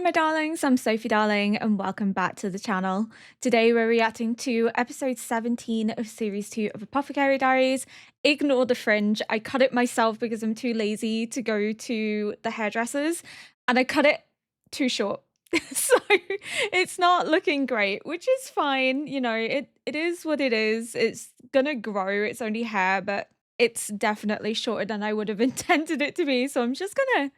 my darlings, I'm Sophie Darling and welcome back to the channel. Today we're reacting to episode 17 of series 2 of Apothecary Diaries. Ignore the fringe, I cut it myself because I'm too lazy to go to the hairdressers and I cut it too short. So it's not looking great, which is fine. You know, it is what it is. It's gonna grow, it's only hair, but it's definitely shorter than I would have intended it to be. So I'm just gonna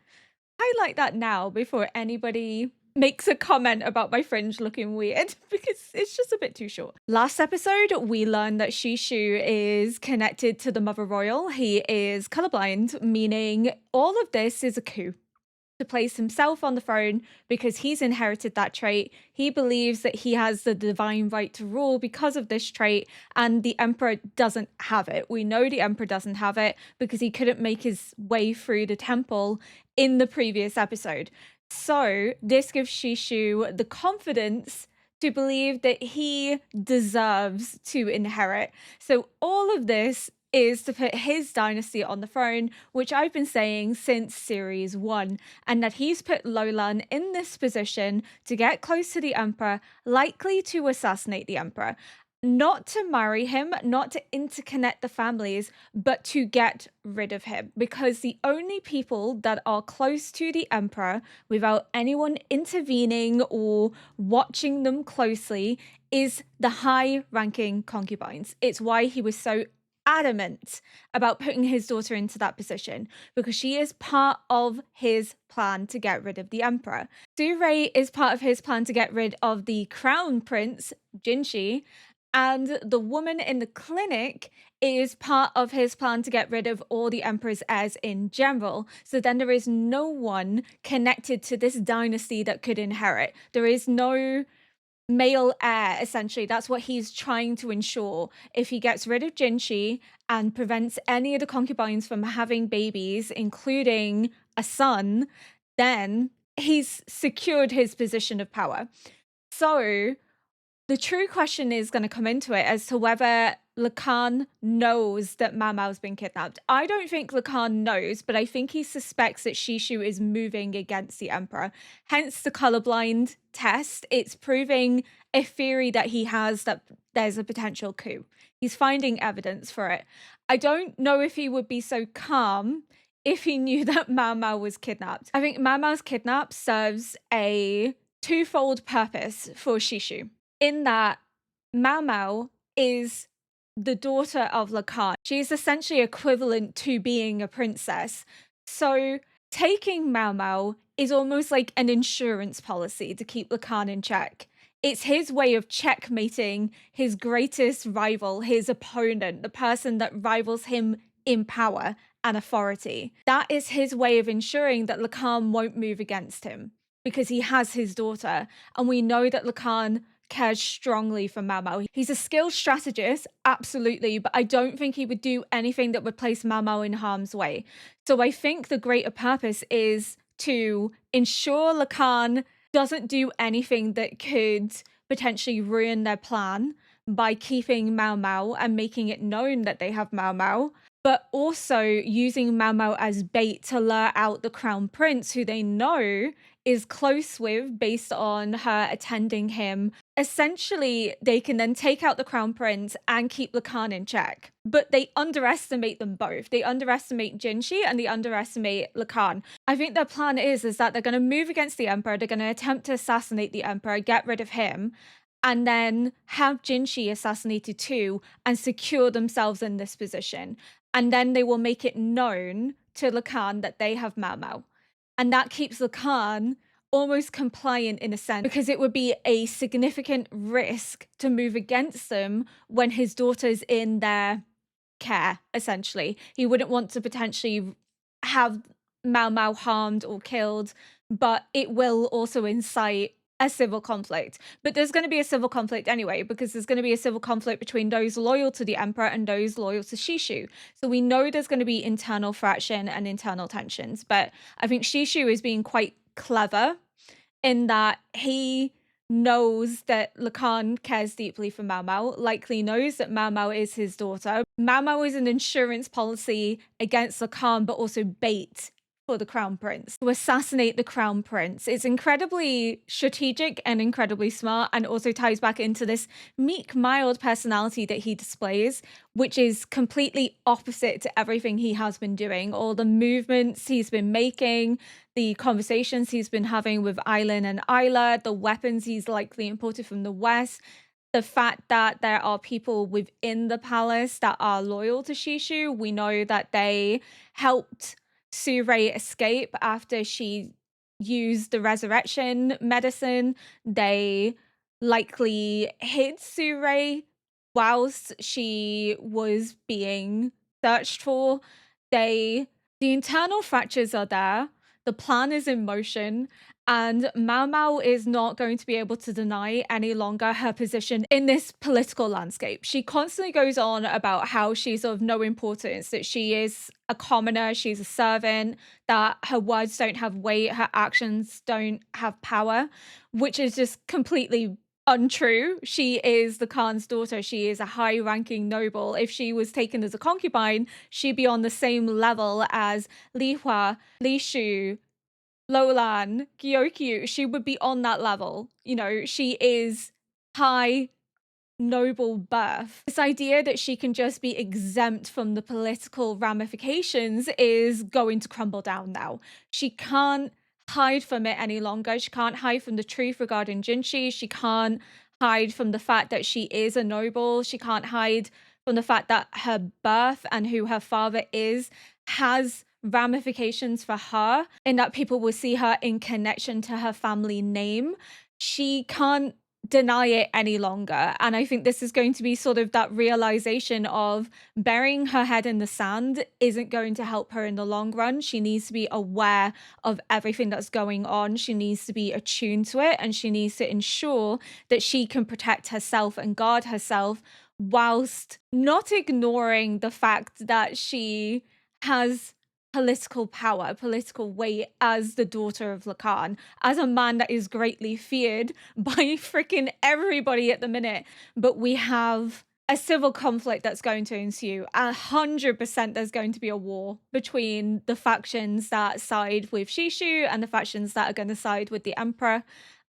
highlight that now before anybody makes a comment about my fringe looking weird because it's just a bit too short. Last episode, we learned that Shishu is connected to the Mother Royal. He is colorblind, meaning all of this is a coup to place himself on the throne because he's inherited that trait. He believes that he has the divine right to rule because of this trait, and the Emperor doesn't have it. We know the Emperor doesn't have it because he couldn't make his way through the temple in the previous episode. So this gives Shishu the confidence to believe that he deserves to inherit. So all of this is to put his dynasty on the throne, which I've been saying since series 1, and that he's put Lolan in this position to get close to the Emperor, likely to assassinate the Emperor. Not to marry him, not to interconnect the families, but to get rid of him. Because the only people that are close to the Emperor without anyone intervening or watching them closely is the high-ranking concubines. It's why he was so adamant about putting his daughter into that position, because she is part of his plan to get rid of the Emperor. Surrey is part of his plan to get rid of the crown prince, Jinshi, and the woman in the clinic is part of his plan to get rid of all the Emperor's heirs in general. So then there is no one connected to this dynasty that could inherit. There is no male heir, essentially. That's what he's trying to ensure. If he gets rid of Jinshi and prevents any of the concubines from having babies, including a son, then he's secured his position of power. So the true question is going to come into it as to whether Lacan knows that Mau Mau's been kidnapped. I don't think Lacan knows, but I think he suspects that Shishu is moving against the Emperor. Hence the colorblind test. It's proving a theory that he has that there's a potential coup. He's finding evidence for it. I don't know if he would be so calm if he knew that Mau Mau was kidnapped. I think Mau Mau's kidnap serves a twofold purpose for Shishu, in that Mau Mau is the daughter of Lacan. She's essentially equivalent to being a princess. So taking Mau Mau is almost like an insurance policy to keep Lacan in check. It's his way of checkmating his greatest rival, his opponent, the person that rivals him in power and authority. That is his way of ensuring that Lacan won't move against him, because he has his daughter, and we know that Lacan cares strongly for Mau Mau. He's a skilled strategist, absolutely, but I don't think he would do anything that would place Mau Mau in harm's way. So I think the greater purpose is to ensure Lacan doesn't do anything that could potentially ruin their plan by keeping Mau Mau and making it known that they have Mau Mau, but also using Mau Mau as bait to lure out the crown prince, who they know is close with based on her attending him. Essentially, they can then take out the crown prince and keep Lacan in check. But they underestimate them both. They underestimate Jinshi and they underestimate Lacan. I think their plan is that they're going to move against the Emperor, they're going to attempt to assassinate the Emperor, get rid of him, and then have Jinshi assassinated too and secure themselves in this position. And then they will make it known to Lacan that they have Mau Mau. And that keeps Lacan almost compliant in a sense, because it would be a significant risk to move against them when his daughter's in their care, essentially. He wouldn't want to potentially have Mau Mau harmed or killed, but it will also incite a civil conflict. But there's going to be a civil conflict anyway, because there's going to be a civil conflict between those loyal to the Emperor and those loyal to Shishu. So we know there's going to be internal fraction and internal tensions. But I think Shishu is being quite clever in that he knows that Lacan cares deeply for Mau Mau, likely knows that Mau Mau is his daughter. Mau Mau is an insurance policy against Lacan, but also bait for the crown prince, to assassinate the crown prince. It's incredibly strategic and incredibly smart, and also ties back into this meek, mild personality that he displays, which is completely opposite to everything he has been doing. All the movements he's been making, the conversations he's been having with Eileen and Isla, the weapons he's likely imported from the West, the fact that there are people within the palace that are loyal to Shishu. We know that they helped Surrey escape after she used the resurrection medicine. They likely hid Surrey whilst she was being searched for. The internal fractures are there. The plan is in motion, and Mao Mao is not going to be able to deny any longer her position in this political landscape. She constantly goes on about how she's of no importance, that she is a commoner, she's a servant, that her words don't have weight, her actions don't have power, which is just completely untrue. She is the Khan's daughter. She is a high-ranking noble. If she was taken as a concubine, she'd be on the same level as Li Hua, Li Shu, Lolan, Gyokyu. She would be on that level. You know, she is high noble birth. This idea that she can just be exempt from the political ramifications is going to crumble down now. She can't hide from it any longer. She can't hide from the truth regarding Jinshi. She can't hide from the fact that she is a noble. She can't hide from the fact that her birth and who her father is has ramifications for her, in that people will see her in connection to her family name. She can't deny it any longer. And I think this is going to be sort of that realization of burying her head in the sand isn't going to help her in the long run. She needs to be aware of everything that's going on. She needs to be attuned to it, and she needs to ensure that she can protect herself and guard herself whilst not ignoring the fact that she has political power, political weight as the daughter of Lacan, as a man that is greatly feared by freaking everybody at the minute. But we have a civil conflict that's going to ensue. 100% there's going to be a war between the factions that side with Shishu and the factions that are going to side with the Emperor.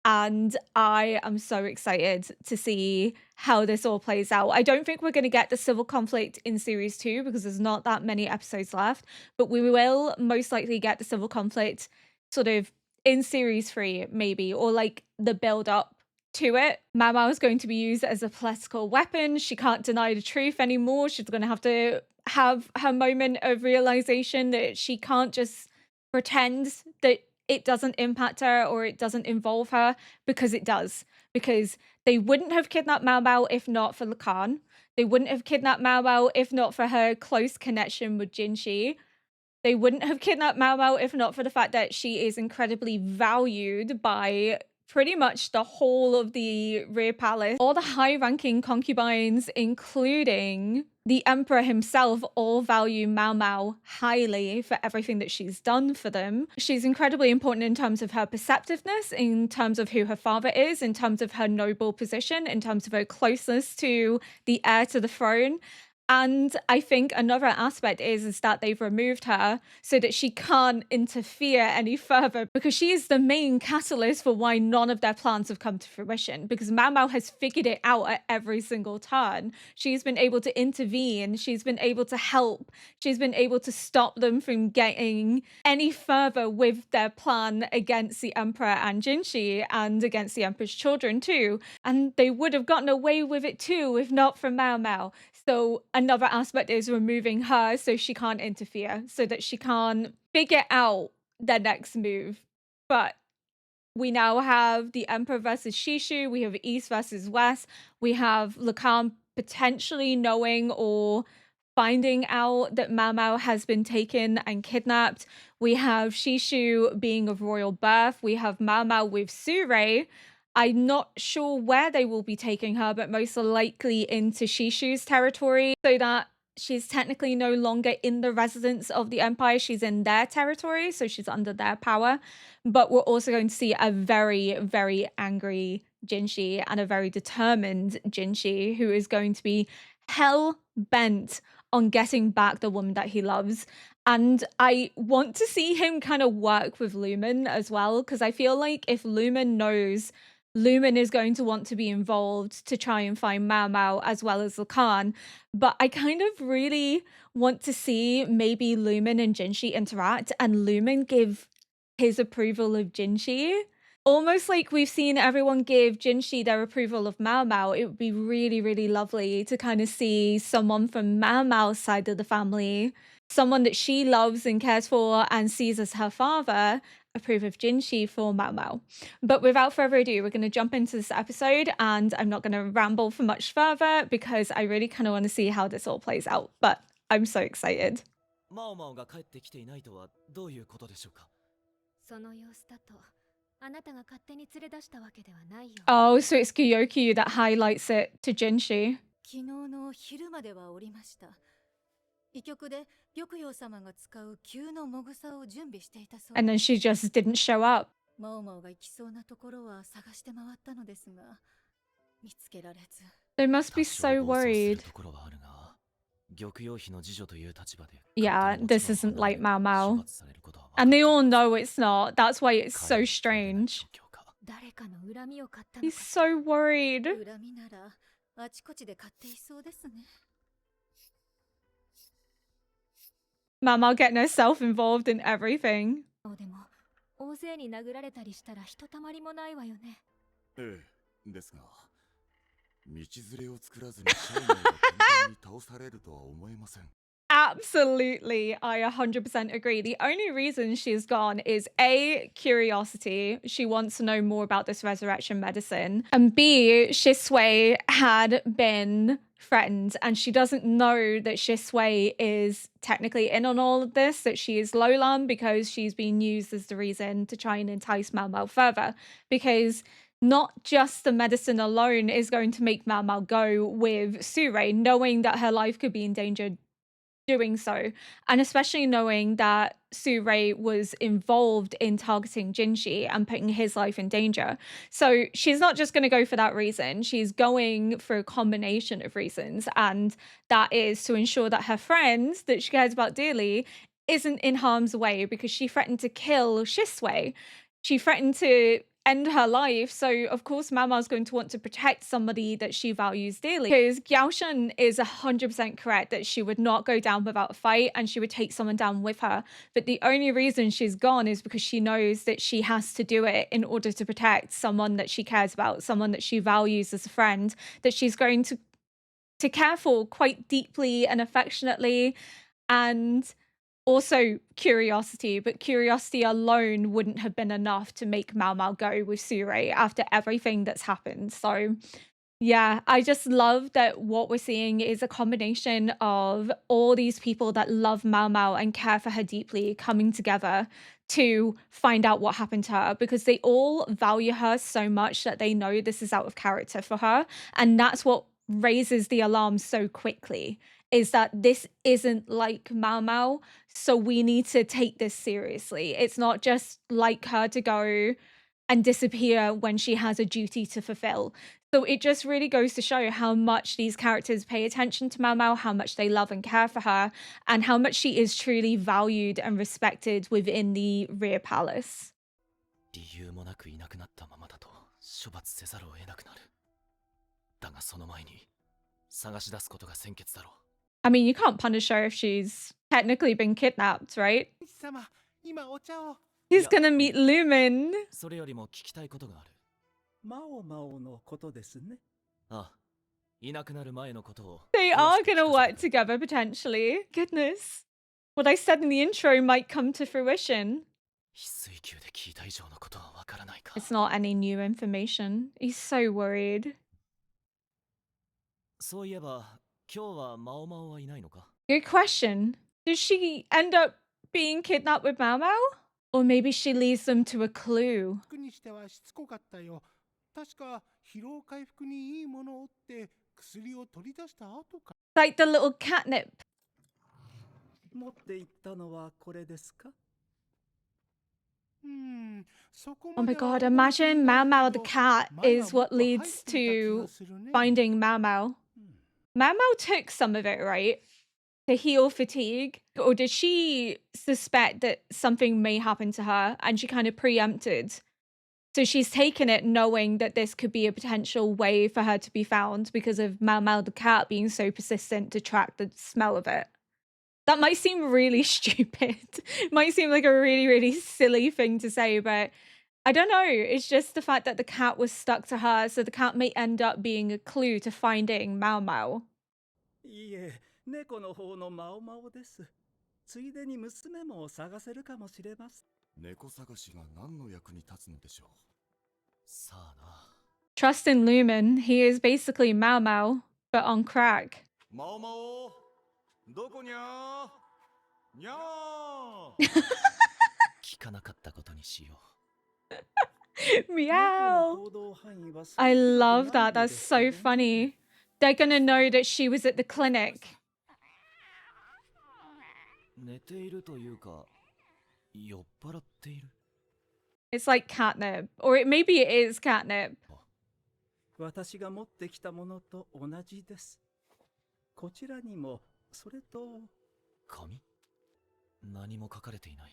And I am so excited to see how this all plays out. I don't think we're going to get the civil conflict in series 2 because there's not that many episodes left, but we will most likely get the civil conflict sort of in series 3 maybe, or like the build up to it. Mao Mao is going to be used as a political weapon. She can't deny the truth anymore. She's going to have her moment of realization that she can't just pretend that it doesn't impact her or it doesn't involve her, because it does. Because they wouldn't have kidnapped Mao Mao if not for Lacan. They wouldn't have kidnapped Mao Mao if not for her close connection with Jinshi. They wouldn't have kidnapped Mao Mao if not for the fact that she is incredibly valued by pretty much the whole of the rear palace. All the high-ranking concubines, including the emperor himself, all value Mao Mao highly for everything that she's done for them. She's incredibly important in terms of her perceptiveness, in terms of who her father is, in terms of her noble position, in terms of her closeness to the heir to the throne. And I think another aspect is that they've removed her so that she can't interfere any further, because she is the main catalyst for why none of their plans have come to fruition, because Mao Mao has figured it out at every single turn. She's been able to intervene. She's been able to help. She's been able to stop them from getting any further with their plan against the Emperor and Jinshi, and against the Emperor's children too. And they would have gotten away with it too if not for Mao Mao. So another aspect is removing her so she can't interfere, so that she can't figure out their next move. But we now have the Emperor versus Shishu. We have East versus West. We have Lacan potentially knowing or finding out that Mao Mao has been taken and kidnapped. We have Shishu being of royal birth. We have Mao Mao with Surrey. I'm not sure where they will be taking her, but most likely into Shishu's territory, so that she's technically no longer in the residence of the Empire. She's in their territory, so she's under their power. But we're also going to see a very, very angry Jinshi and a very determined Jinshi who is going to be hell bent on getting back the woman that he loves. And I want to see him kind of work with Lumen as well, because I feel like if Lumen knows, Lumen is going to want to be involved to try and find Mao Mao as well as Lacan. But I kind of really want to see maybe Lumen and Jinshi interact and Lumen give his approval of Jinshi. Almost like we've seen everyone give Jinshi their approval of Mao Mao. It would be really, really lovely to kind of see someone from Mao Mao's side of the family, someone that she loves and cares for and sees as her father, approve of Jinshi for Mao Mao. But without further ado, we're going to jump into this episode, and I'm not going to ramble for much further because I really kind of want to see how this all plays out. But I'm so excited. マオマオが帰ってきていないとはどういうことでしょうか。その様子だと、あなたが勝手に連れ出したわけではないよ。Oh, so it's Gyokyu that highlights it to Jinshi. 昨日の昼まではおりました。医局で玉葉様が使う急のもぐさを準備していたそう。 And then she just didn't show up. マオマオが行きそうなところは探して回ったのですが、見つけられず。 They must be so worried. Yeah, this isn't like Mao Mao. And they all know it's not. That's why it's so strange. 誰かの恨みを買ったの He's かしら。 so worried. 恨みならあちこちで買っていそうですね。 Mao Mao getting herself involved in everything. でも、大勢に殴られたりしたらひとたまりもないわよね。ええ、ですが、道連れを作らずに社員が簡単に倒されるとは思えません。 Absolutely, I 100% agree. The only reason she's gone is A, curiosity. She wants to know more about this resurrection medicine. And B, Shisui had been threatened and she doesn't know that Shisui is technically in on all of this, that she is Lolam because she's been used as the reason to try and entice Mao Mao further. Because not just the medicine alone is going to make Mao Mao go with Surei, knowing that her life could be endangered doing so, and especially knowing that Surei was involved in targeting Jinshi and putting his life in danger. So she's not just going to go for that reason. She's going for a combination of reasons, and that is to ensure that her friend that she cares about dearly isn't in harm's way, because she threatened to kill Shisui. She threatened to end her life, so of course Mama's going to want to protect somebody that she values dearly. Because Gyao is 100% correct that she would not go down without a fight and she would take someone down with her. But the only reason she's gone is because she knows that she has to do it in order to protect someone that she cares about, someone that she values as a friend, that she's going to care for quite deeply and affectionately, and also curiosity, but curiosity alone wouldn't have been enough to make Mao Mao go with Surei after everything that's happened. So yeah, I just love that what we're seeing is a combination of all these people that love Mao Mao and care for her deeply coming together to find out what happened to her, because they all value her so much that they know this is out of character for her. And that's what raises the alarm so quickly, is that this isn't like Mao Mao, so we need to take this seriously. It's not just like her to go and disappear when she has a duty to fulfill. So it just really goes to show how much these characters pay attention to Mao Mao, how much they love and care for her, and how much she is truly valued and respected within the rear palace. 理由もなくいなくなったままだと処罰せざるを得なくなる。だがその前に探し出すことが先決だろう。 I mean, you can't punish her if she's technically been kidnapped, right? He's gonna meet Lumen. それよりも聞きたいことがある。マオマオのことですね。ああ、いなくなる前のことを。They are gonna work together potentially. Goodness. What I said in the intro might come to fruition. 翡翠宮で聞いた以上のことはわからないか。 It's not any new information. He's so worried. そういえば、今日はマオマオはいないのか？ Good question. Does she end up being kidnapped with Mao Mao? Or maybe she leads them to a clue. にしてはしつこかったよ。確か疲労回復にいいものをって薬を取り出した後か。 Like the little catnip. 持って行ったのはこれですか？ Oh my god, imagine Mao Mao the cat is what leads to finding Mao Mao. Mao Mao took some of it, right? to heal fatigue? Or did she suspect that something may happen to her and she kind of preempted? So she's taken it knowing that this could be a potential way for her to be found because of Mau Mau the cat being so persistent to track the smell of it. That might seem really stupid. Might seem like a really, really silly thing to say, but I don't know. It's just the fact that the cat was stuck to her, so the cat may end up being a clue to finding Mau Mau. いいえ、猫の方のマオマオです。ついでに娘も探せるかもしれません。猫探しが何の役に立つのでしょう。さあな。 Trust in Lumen. He is basically Mau Mau, but on crack. マオマオ、どこにゃーにゃー聞かなかったことにしよ Meow. 猫の行動範囲は I そう広く love ない that. の That's です so ね。 funny. They're gonna know that she was at the clinic. う。寝ているというか、酔っ払っている。 It's like catnip. Or maybe it is catnip. 私が持ってきたものと同じです。こちらにも、それと、紙？何も書かれていない。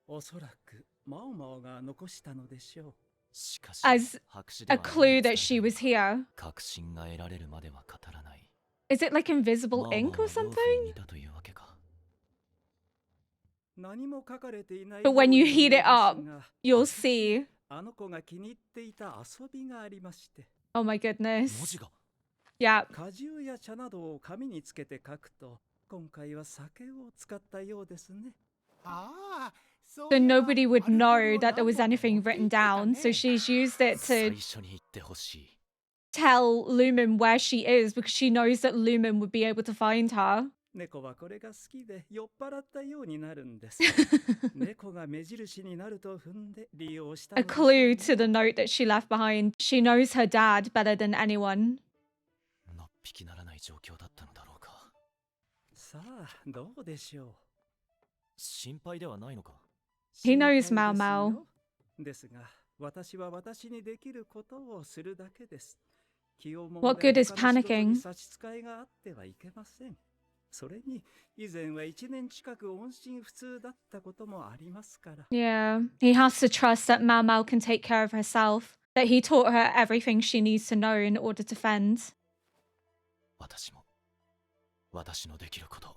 おそらくマオマオが残したのでしょう。しかし、 As 白紙で a は何 clue も伝 that え she ない was here. 確信が得られるまでは語らない。 Is it like invisible まあ ink ま or あ養父に something? 似たというわけか。何も書かれていない But when you ように heat 見え it ます up, が you'll 私 see. あの子が気に入っていた遊びがありまして。 Oh my 文 goodness. 字が Yeah. 果汁や茶などを紙につけて書くと、今回は酒を使ったようですね。ああ、そ So ういえば nobody would アルコール know を that there 何 was 本か anything 持って行 written ってた down. ね。 So she's used it 最 to 初に言ってほしい。 tell Lumen where she is because she knows that Lumen would be able to find her. 猫はこれが好きで酔っ払ったようになるんです。猫が目印になると踏んで利用した A のでしょう clue ね to the note that she left behind. She knows her dad better than anyone. のっぴきならない状況だったのだろうか。さあ、どうでしょう。心配ではないのか。 He knows 心配 Mau です Mau. よ。ですが、私は私にできることをするだけです。気をもん What で good is 他の仕事に panicking? 差し支えがあってはいけません。それに、以前は1年近く音信不通だったこともありますから。 Yeah. He has to trust that Mau Mau can take care of herself. That he taught her everything she needs to know in order to fend. 私も、私のできることを。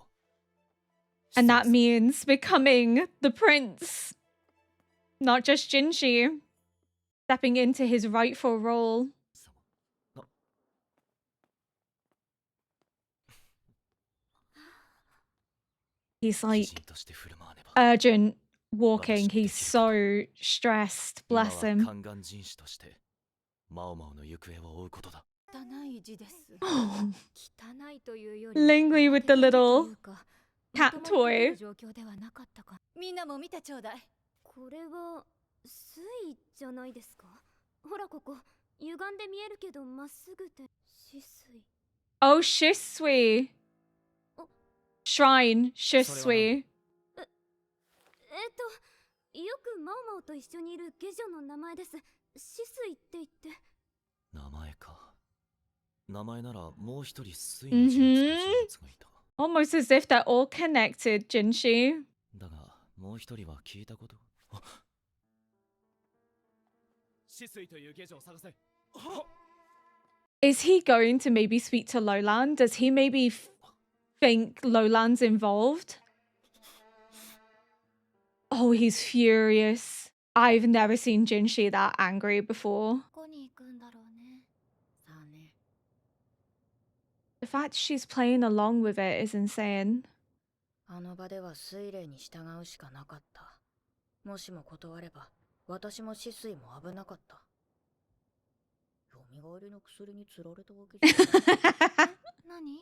And that 失礼 means becoming the prince. Not just Jinshi. Stepping into his rightful role. す様。 He's 貴 like 人として振る舞わねば。 urgent walking. He's so stressed. 今 Bless は him. 宦官人士として、マオマオの行方を追うことだ。汚い字です。汚いというより Langley with the 慌てていると little いうか cat まともに書け toy. る状況ではなかったか。みんなも見てちょうだい。これは水じゃないですか。ほらここ歪んで見えるけどまっすぐで止水。 Oh, Shisui. Oh. Shrine. それは Shisui. よくマオマオと一緒にいる下女の名前です。止水って言って。名前か。名前ならもう一人水の字をつく人物がいた。 Almost as if they're all connected, Jinshi. だが、もう一人は聞いたこと。あ、止水という下女を探せ。 Is he going to maybe speak to Lolan? Does he maybe think Lolan's involved? Oh, he's furious. I've never seen Jinshi that angry before. どこに行くんだろうね。さあね。 The fact she's playing along with it is insane. あの場では水霊に従うしかなかった。もしも断れば、私も死水も危なかった。蘇りの薬に釣られたわけじゃない。何？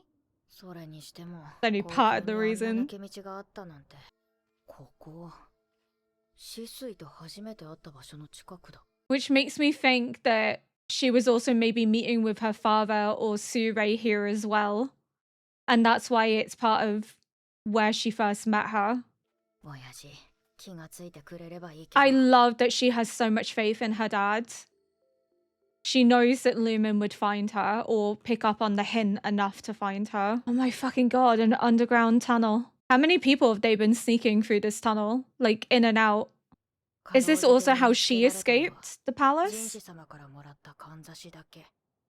それにしても、 Only こ part of the こにあんな reason. 抜け道があったなんて。ここは、死水と初めて会った場所の近くだ。 Which makes me think that she was also maybe meeting with her father or Surei here as well. And that's why it's part of where she first met her. 親父、気がついてくれればいいけど。 I love that she has so much faith in her dad. She knows that Lumen would find her or pick up on the hint enough to find her. Oh my fucking god, an underground tunnel. How many people have they been sneaking through this tunnel? Like, in and out? Is this also how she escaped the palace? 様からもらったかんざしだけ。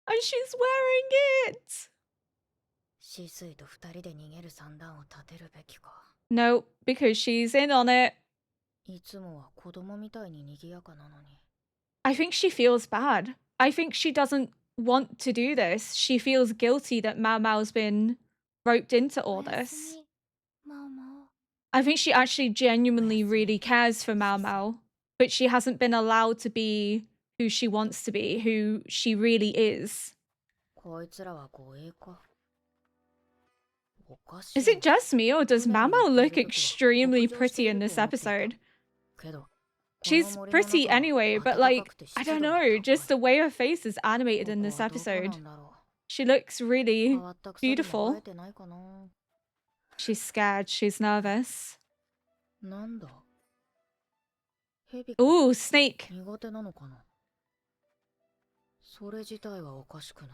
And she's wearing it! シスイと二人で逃げる算段を立てるべきか。 No, because she's in on it. いつもは子供みたいに賑やかなのに。 I think she feels bad. I think she doesn't want to do this. She feels guilty that Mao Mao's been roped into all this. マオマオ I think she actually genuinely really cares for Mao Mao, but she hasn't been allowed to be who she wants to be, who she really is. こいつらは護衛か。おかしい。 Is it just me, or does Mao Mao look extremely pretty in this episode? けど、 She's pretty anyway, but like, I don't know, just the way her face is animated in this episode. She looks really beautiful. She's scared, she's nervous. なんだ。蛇か。 Ooh, snake. 苦手なのかな。それ自体はおかしくない。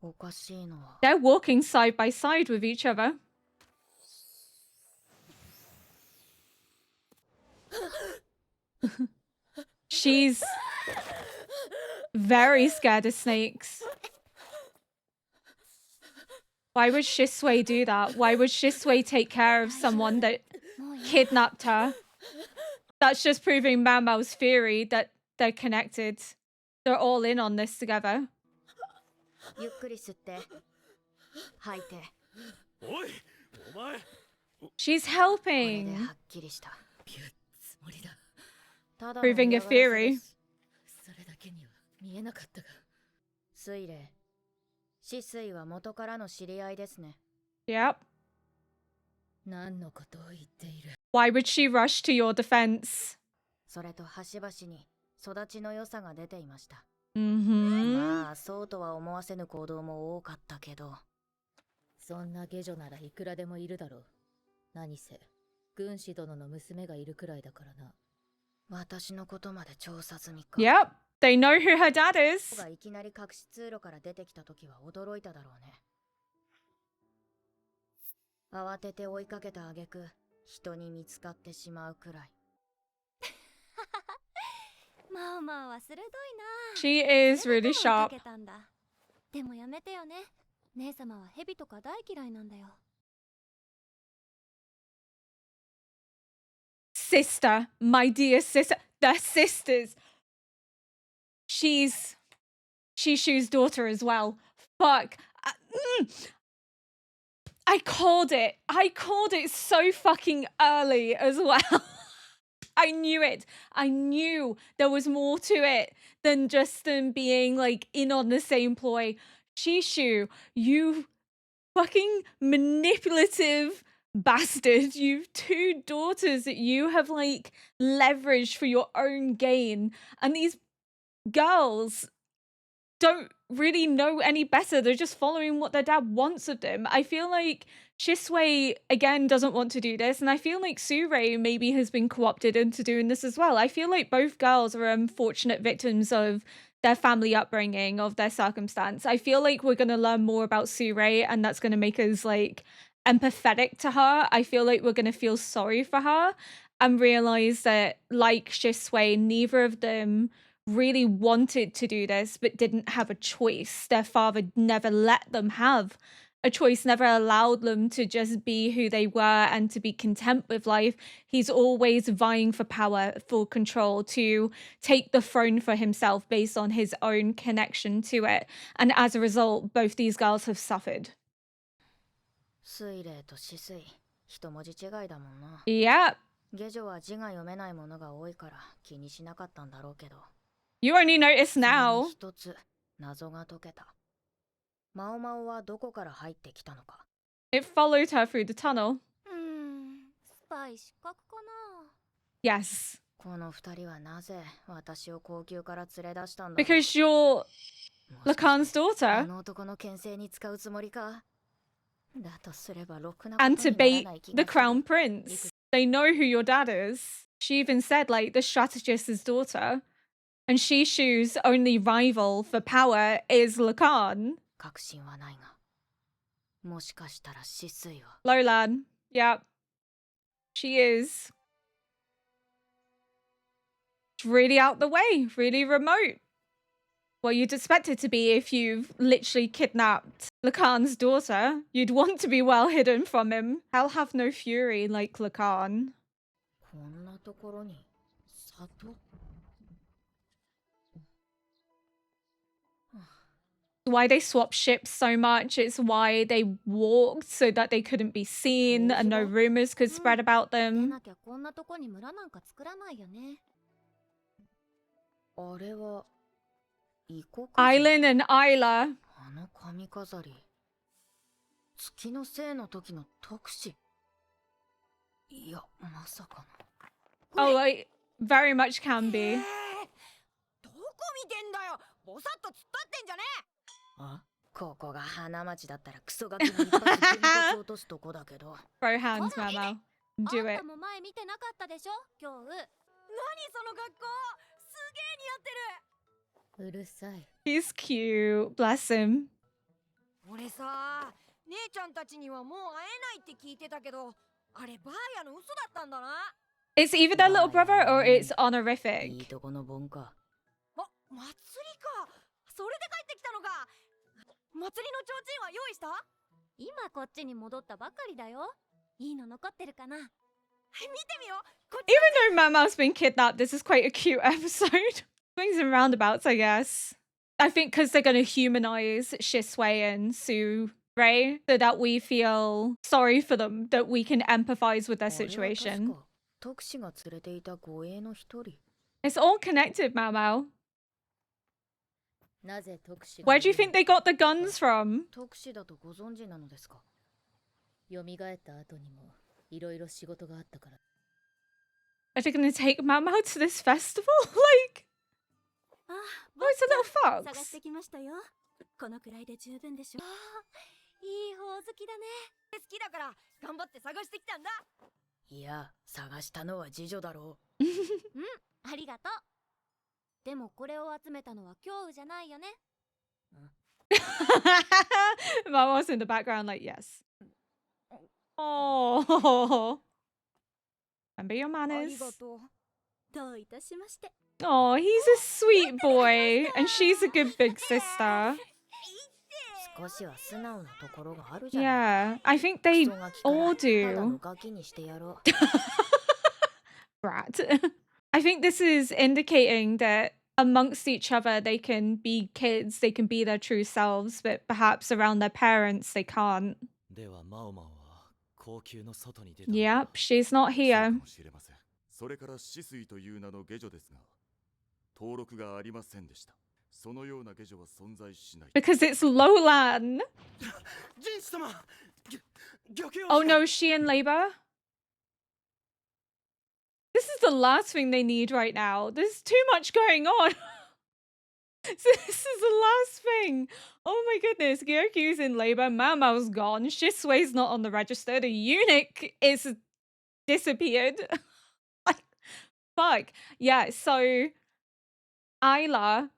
おかしいのは。 They're walking side by side with each other. She's very scared of snakes. Why would Shisui do that? Why would Shisui take care of someone that kidnapped her? That's just proving Mao Mao's theory that they're connected. They're all in on this together. ゆっくり吸って。吐いて。おい、お前。 She's これで helping. はっきりした。言うつもりだ。ただの Proving a 嫌がらせで theory. す。それだけには見えなかったが。水霊。シスイは元からの知り合いですね。 Yep. 何のことを言っている。 Why would she rush to your defense? それと端々に育ちの良さが出ていました。 Mm-hmm. まあ、そうとは思わせぬ行動も多かったけど。そんな下女ならいくらでもいるだろう。何せ、軍師殿の娘がいるくらいだからな。私のことまで調査済みか。 Yep. They know who her dad is. がいきなり隠し通路から出てきた時は驚いただろうね。慌てて追いかけた挙句、人に見つかってしまうくらい。マオマオは鋭いな。 She is really 追いか sharp. けたんだ。でもやめてよね。姉様はヘビとか大嫌いなんだよ。 Sister, my dear sister. They're sisters. She's Shishu's daughter as well. Fuck. I called it. I called it so fucking early as well. I knew it. I knew there was more to it than just them being like in on the same ploy. Shishu, you fucking manipulative bastard. You've two daughters that you have like leveraged for your own gain. And these girls don't really know any better. They're just following what their dad wants of them. I feel like Shisui, again, doesn't want to do this. And I feel like Surei maybe has been co-opted into doing this as well. I feel like both girls are unfortunate victims of their family upbringing, of their circumstance. I feel like we're going to learn more about Surei and that's going to make us like empathetic to her. I feel like we're going to feel sorry for her and realize that like Shisui, neither of them really wanted to do this but didn't have a choice. Their father never let them have a choice, never allowed them to just be who they were and to be content with life. He's always vying for power, for control, to take the throne for himself based on his own connection to it. And as a result, both these girls have suffered. 水霊と死水、一文字違いだもんな。 Yeah. 下女は字が読めないものが多いから気にしなかったんだろうけど。 You only notice now. 一つ謎が解けた。マオマオはどこから入ってきたのか。 It followed her through the tunnel. スパイ失格かな。 Yes. この二人はなぜ私を高級から連れ出したんだろう。 Because you're もしか Lacan's して daughter. あの男の牽制に使うつもりか。だとすればろくな And こと to になら bait ない気 the がする。 crown prince. They know who your dad is. She even said, like, the strategist's daughter. And Shishu's only rival for power is Lacan. 確信はないが、もしかしたら止水は。 Lolan. Yep. She is. It's really out the way, really remote. Well, you'd expect it to be if you've literally kidnapped Lacan's daughter. You'd want to be well hidden from him. Hell have no fury like Lacan. こんなところに里。 Why they swap ships so much. It's why they walked so that they couldn't be seen and no rumors could spread about で them. なきゃこんなとこに村なんか作らないよね。あれは異国人。 Island and Isla. あの髪飾り、月のせいの時の特使。いや、まさかの。 Oh, like, very much can be. どこ見てんだよ。ぼさっと突っ立ってんじゃねあ、ここが花町だったらクソガキの一発で落とすとこだけど。 Throw hands, Mamo. あ Do んた it. も前見てなかったでしょ今日。何その格好。すげえ似合ってる。うるさい。 He's cute. Bless him. 俺さ、姉ちゃんたちにはもう会えないって聞いてたけど、あれバーヤの嘘だったんだな。 It's either their little brother or it's いい honorific. とこの盆か。祭りか。それで帰ってきたのか。祭りの提灯は用意した？今こっちに戻ったばかりだよ。いいの残ってるかな。見てみよう。こっち。 Even though Mama's been kidnapped, this is quite a cute episode. Swings and roundabouts, I guess. I think because they're going to humanize Shisui and Su Ray so that we feel sorry for them, that we can empathize with their あれは確 situation. か特使が連れていた護衛の一人。 It's all connected, Mao. なぜ特使が Where do you think they got the guns from? 特使だとご存知なのですか。蘇った後にもいろいろ仕事があったから。 Are they going to take Mao to this festival? Like, あ、 oh, it's a little 探し fox. てきましたよ。このくらいで十分でしょ。いい方好きだね。好きだから頑張って探してきたんだ。いや、探したのは次女だろうん、ありがとう。でもこれを集めたのは京羽じゃないよね。Mao's in the background, like, yes. Oh, remember your あり manners. がとう。どういたしまして。 Oh, he's a sweet boy, and she's a good big sister. う。少しは素直なところがあるじゃない。 Yeah, I think they クソガキから all ただの do. ガキにしてやろ Brat. I think this is indicating that amongst each other they can be kids, they can be their true selves, but perhaps around their parents they can't. ではマオマオは高級の外に出たのか。 Yep, she's not そうか here. もしれません。それから止水という名の下女ですが、登録がありませんでした。そのような下女は存在しない。 Because it's Lolan. ジンス様、漁協 Oh no, is she in labor? This is the last thing they need right now. There's too much going on. So this is the last thing. Oh my goodness. Gyokyu's in labor. Mamao's gone. Shisui's not on the register. The eunuch is disappeared. Like, fuck. Yeah, so Isla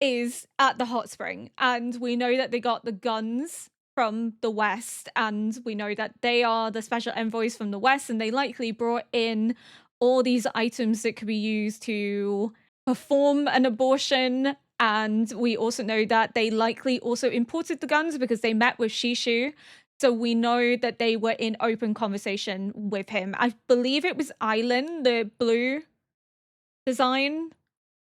is at the hot spring, and we know that they got the guns from the west, and we know that they are the special envoys from the west, and they likely brought in all these items that could be used to perform an abortion. And we also know that they likely also imported the guns because they met with Shishu. So we know that they were in open conversation with him. I believe it was Island, the blue design,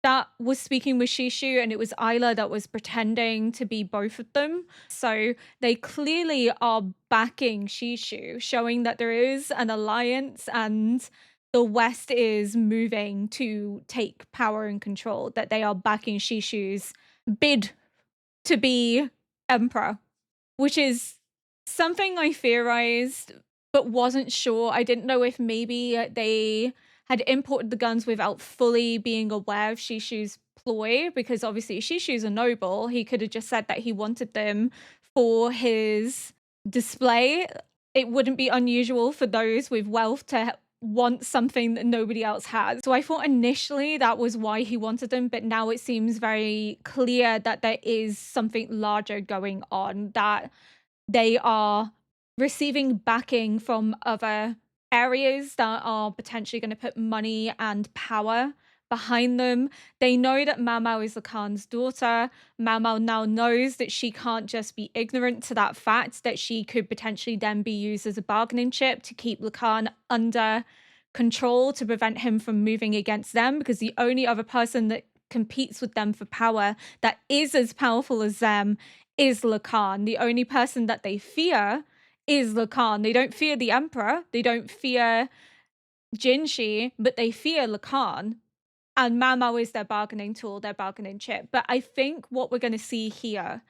that was speaking with Shishu, and it was Isla that was pretending to be both of them. So they clearly are backing Shishu, showing that there is an alliance and the West is moving to take power and control, that they are backing Shishu's bid to be emperor, which is something I theorized but wasn't sure. I didn't know if maybe they had imported the guns without fully being aware of Shishu's ploy, because obviously Shishu's a noble. He could have just said that he wanted them for his display. It wouldn't be unusual for those with wealth to wants something that nobody else has. So I thought initially that was why he wanted them, but now it seems very clear that there is something larger going on, that they are receiving backing from other areas that are potentially going to put money and power behind them. They know that Mao Mao is the Khan's daughter. Mao Mao now knows that she can't just be ignorant to that fact, that she could potentially then be used as a bargaining chip to keep Khan under control, to prevent him from moving against them, because the only other person that competes with them for power that is as powerful as them is Khan. The only person that they fear is Khan. They don't fear the Emperor. They don't fear Jinshi, but they fear Khan. And Mao Mao is their bargaining tool, their bargaining chip. But I think what we're going to see here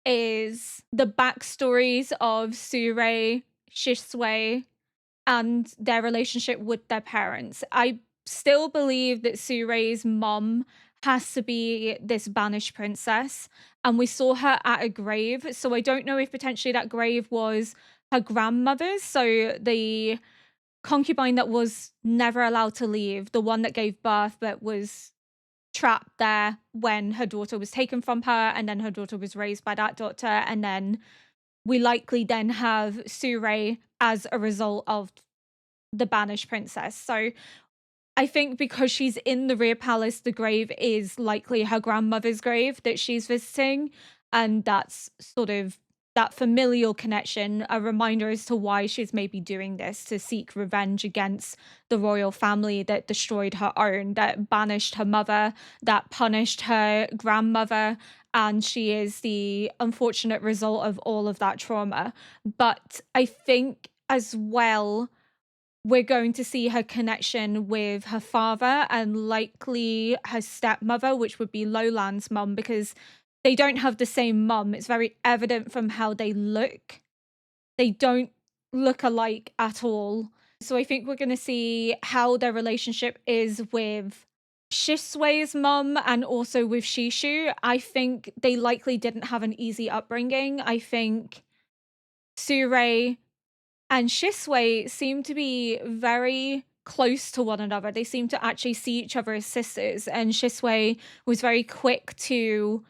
is the backstories of Surei, Shisui, and their relationship with their parents. I still believe that Surei's mom has to be this banished princess, and we saw her at a grave. So I don't know if potentially that grave was her grandmother's. So the concubine that was never allowed to leave, the one that gave birth but was trapped there when her daughter was taken from her, and then her daughter was raised by that daughter, and then we likely then have Surei as a result of the banished princess. So I think because she's in the rear palace, the grave is likely her grandmother's grave that she's visiting, and that's sort of that familial connection, a reminder as to why she's maybe doing this, to seek revenge against the royal family that destroyed her own, that banished her mother, that punished her grandmother, and she is the unfortunate result of all of that trauma. But I think as well, we're going to see her connection with her father and likely her stepmother, which would be Lowland's mum, because they don't have the same mum. It's very evident from how they look. They don't look alike at all. So I think we're going to see how their relationship is with Shisui's mum and also with Shishu. I think they likely didn't have an easy upbringing. I think Surei and Shisui seem to be very close to one another. They seem to actually see each other as sisters, and Shisui was very quick to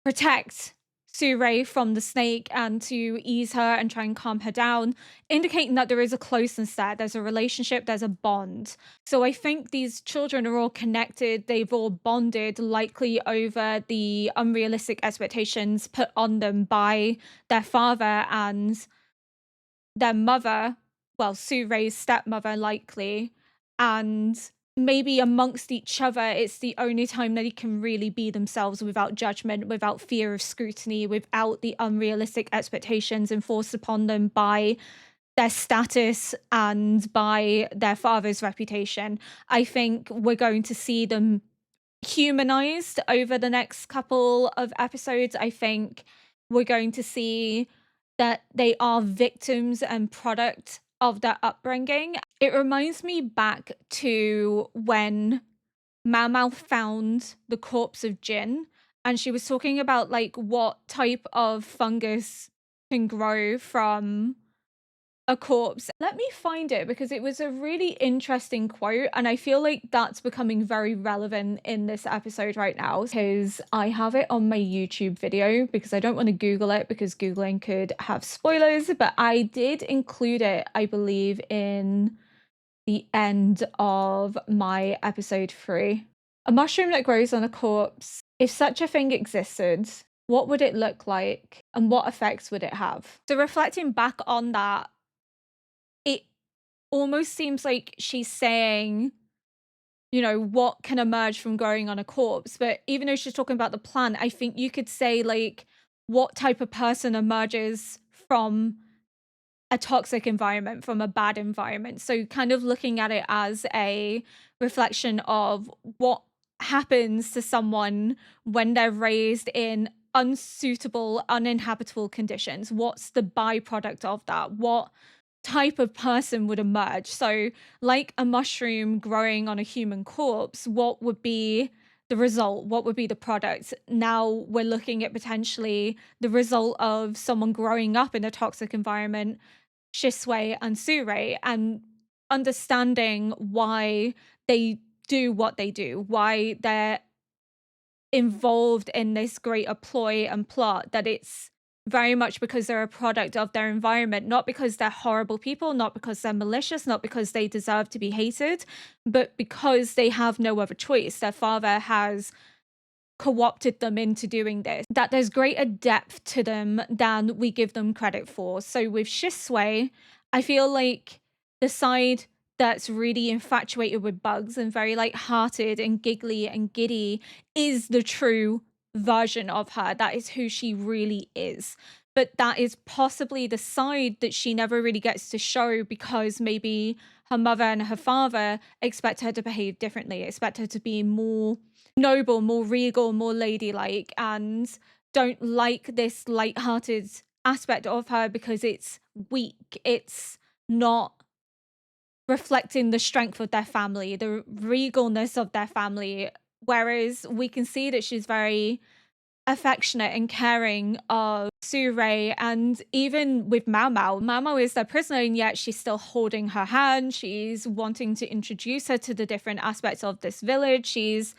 protect Surei from the snake and to ease her and try and calm her down, indicating that there is a closeness there. There's a relationship, there's a bond. So I think these children are all connected. They've all bonded, likely over the unrealistic expectations put on them by their father and their mother, well, Surei's stepmother, likely, and maybe amongst each other, it's the only time that they can really be themselves without judgment, without fear of scrutiny, without the unrealistic expectations enforced upon them by their status and by their father's reputation. I think we're going to see them humanized over the next couple of episodes. I think we're going to see that they are victims and product of their upbringing. It reminds me back to when Mao Mao found the corpse of Jin, and she was talking about like what type of fungus can grow from a corpse. Let me find it because it was a really interesting quote, and I feel like that's becoming very relevant in this episode right now because I have it on my YouTube video because I don't want to Google it because Googling could have spoilers, but I did include it, I believe, in the end of my episode 3. A mushroom that grows on a corpse. If such a thing existed, what would it look like and what effects would it have? So reflecting back on that, it almost seems like she's saying, you know, what can emerge from growing on a corpse. But even though she's talking about the plant, I think you could say, like, what type of person emerges from a toxic environment, from a bad environment. So kind of looking at it as a reflection of what happens to someone when they're raised in unsuitable, uninhabitable conditions. What's the byproduct of that? What type of person would emerge? So like a mushroom growing on a human corpse, what would be the result? What would be the product? Now we're looking at potentially the result of someone growing up in a toxic environment, Shisui and Surei, and understanding why they do what they do, why they're involved in this greater ploy and plot, that it's very much because they're a product of their environment, not because they're horrible people, not because they're malicious, not because they deserve to be hated, but because they have no other choice. Their father has co-opted them into doing this, that there's greater depth to them than we give them credit for. So with Shisui, I feel like the side that's really infatuated with bugs and very light-hearted and giggly and giddy is the true version of her. That is who she really is. But that is possibly the side that she never really gets to show because maybe her mother and her father expect her to behave differently, expect her to be more noble, more regal, more ladylike, and don't like this light-hearted aspect of her because it's weak. It's not reflecting the strength of their family, the regalness of their family. Whereas we can see that she's very affectionate and caring of Surei, and even with Mao Mao. Mao Mao is their prisoner, and yet she's still holding her hand. She's wanting to introduce her to the different aspects of this village. She's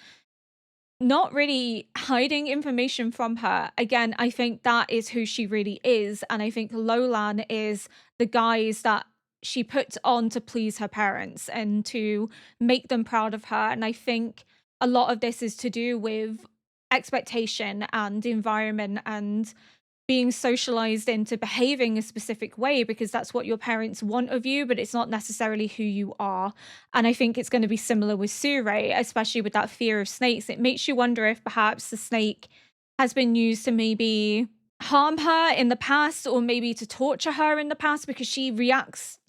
not really hiding information from her. Again, I think that is who she really is. And I think Lolan is the guise that she puts on to please her parents and to make them proud of her. And I think a lot of this is to do with expectation and environment and being socialized into behaving a specific way because that's what your parents want of you, but it's not necessarily who you are. And I think it's going to be similar with Surei, especially with that fear of snakes. It makes you wonder if perhaps the snake has been used to maybe harm her in the past or maybe to torture her in the past because she reacts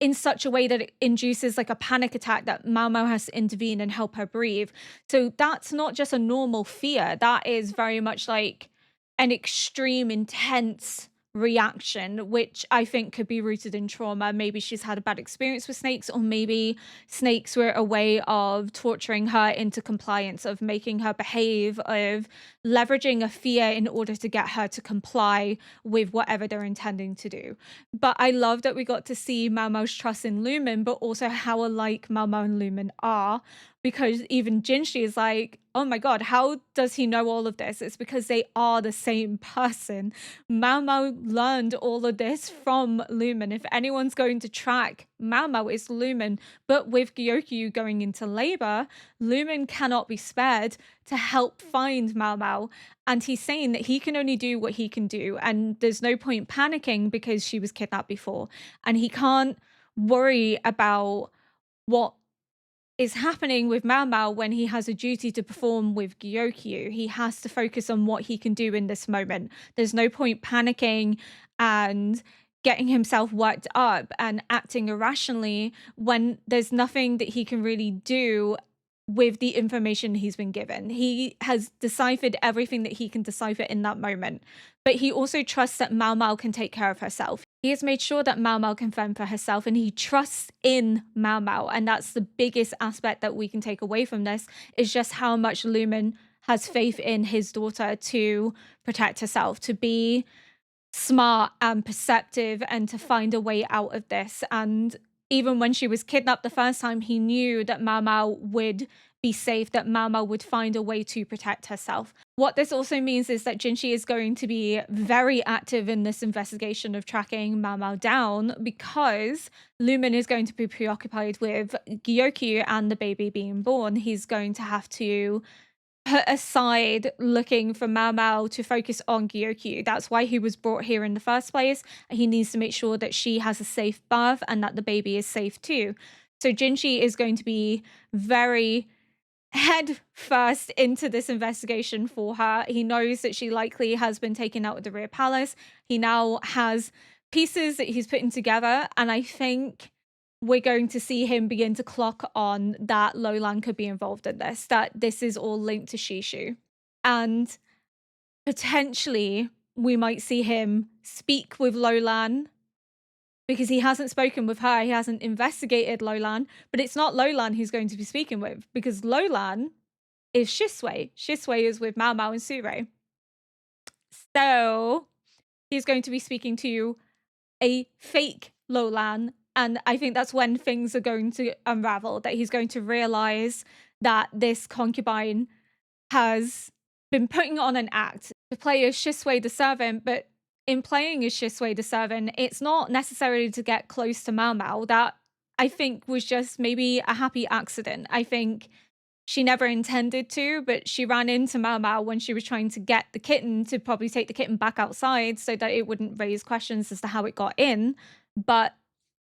in such a way that it induces like a panic attack that Mao Mao has to intervene and help her breathe. So that's not just a normal fear. That is very much like an extreme, intense reaction, which I think could be rooted in trauma. Maybe she's had a bad experience with snakes, or maybe snakes were a way of torturing her into compliance, of making her behave, of leveraging a fear in order to get her to comply with whatever they're intending to do. But I love that we got to see Mao Mao's trust in Lumen, but also how alike Mao Mao and Lumen are. Because even Jinshi is like, oh my god, how does he know all of this? It's because they are the same person. Mao Mao learned all of this from Lumen. If anyone's going to track Mao Mao, it's Lumen. But with Gyokyu going into labor, Lumen cannot be spared to help find Mao Mao. And he's saying that he can only do what he can do. And there's no point panicking because she was kidnapped before. And he can't worry about what is happening with Mao Mao when he has a duty to perform with Gyokyu. He has to focus on what he can do in this moment. There's no point panicking and getting himself worked up and acting irrationally when there's nothing that he can really do with the information he's been given. He has deciphered everything that he can decipher in that moment. But he also trusts that Mao Mao can take care of herself. He has made sure that Mao Mao can fend for herself, and he trusts in Mao Mao. And that's the biggest aspect that we can take away from this, is just how much Lumen has faith in his daughter to protect herself, to be smart and perceptive, and to find a way out of this. And even when she was kidnapped the first time, he knew that Mao Mao would be safe, that Mao Mao would find a way to protect herself. What this also means is that Jinshi is going to be very active in this investigation of tracking Mao Mao down, because Lumen is going to be preoccupied with Gyokyu and the baby being born. He's going to have to put aside looking for Mao Mao to focus on Gyokyu. That's why he was brought here in the first place. He needs to make sure that she has a safe birth and that the baby is safe too. So Jinshi is going to be very head first into this investigation for her. He knows that she likely has been taken out of the rear palace. He now has pieces that he's putting together, and I think we're going to see him begin to clock on that Lolan could be involved in this, that this is all linked to Shishu. And potentially we might see him speak with Lolan, because he hasn't spoken with her, he hasn't investigated Lolan, but it's not Lolan he's going to be speaking with, because Lolan is Shisui. Shisui is with Mao Mao and Surei. So he's going to be speaking to a fake Lolan, And I think that's when things are going to unravel, that he's going to realize that this concubine has been putting on an act to play as Shisui the servant, but in playing as Shisui the servant, it's not necessarily to get close to Mao Mao. That I think was just maybe a happy accident. I think she never intended to, but she ran into Mao Mao when she was trying to get the kitten to probably take the kitten back outside so that it wouldn't raise questions as to how it got in. But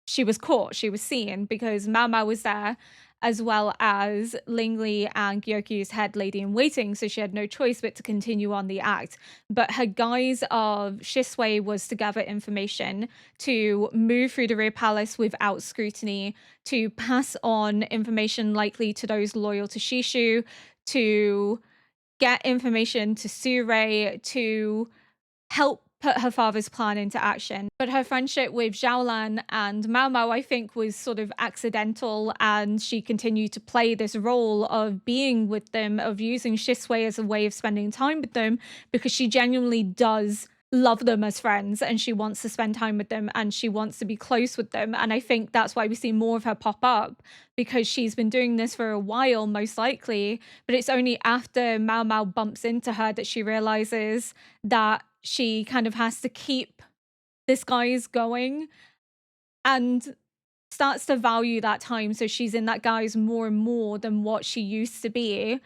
she was caught, she was seen because Mao Mao was there, as well as Ling Li and Gyoku's head lady in waiting, so she had no choice but to continue on the act. But her guise of Shisui was to gather information, to move through the rear palace without scrutiny, to pass on information likely to those loyal to Shishu, to get information to Surei, to help put her father's plan into action. But her friendship with Xiaolan and Mao Mao, I think, was sort of accidental, and she continued to play this role of being with them, of using Shisui as a way of spending time with them, because she genuinely does love them as friends and she wants to spend time with them and she wants to be close with them. And I think that's why we see more of her pop up, because she's been doing this for a while, most likely, but it's only after Mao Mao bumps into her that she realizes that she kind of has to keep this guise going and starts to value that time. So she's in that guise more and more than what she used to be.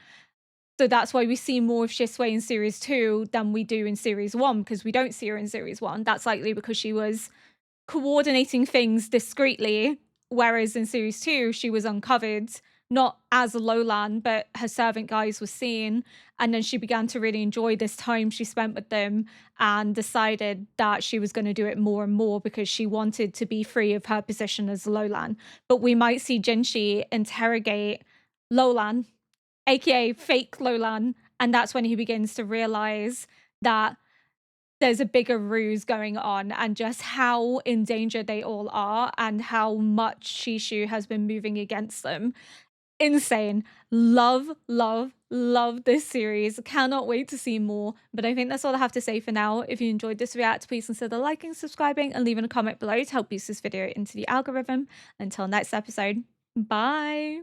So that's why we see more of Shisui in series 2 than we do in series 1, because we don't see her in series 1. That's likely because she was coordinating things discreetly, whereas in series 2 she was uncovered, not as Lolan, but her servant guys were seen, and then she began to really enjoy this time she spent with them and decided that she was going to do it more and more because she wanted to be free of her position as Lolan. But we might see Jinshi interrogate Lolan, aka fake Lolan, and that's when he begins to realize that there's a bigger ruse going on and just how in danger they all are and how much Shishu has been moving against them. Insane. Love, love, love this series. Cannot wait to see more. But I think that's all I have to say for now. If you enjoyed this react, please consider liking, subscribing, and leaving a comment below to help boost this video into the algorithm. Until next episode, bye.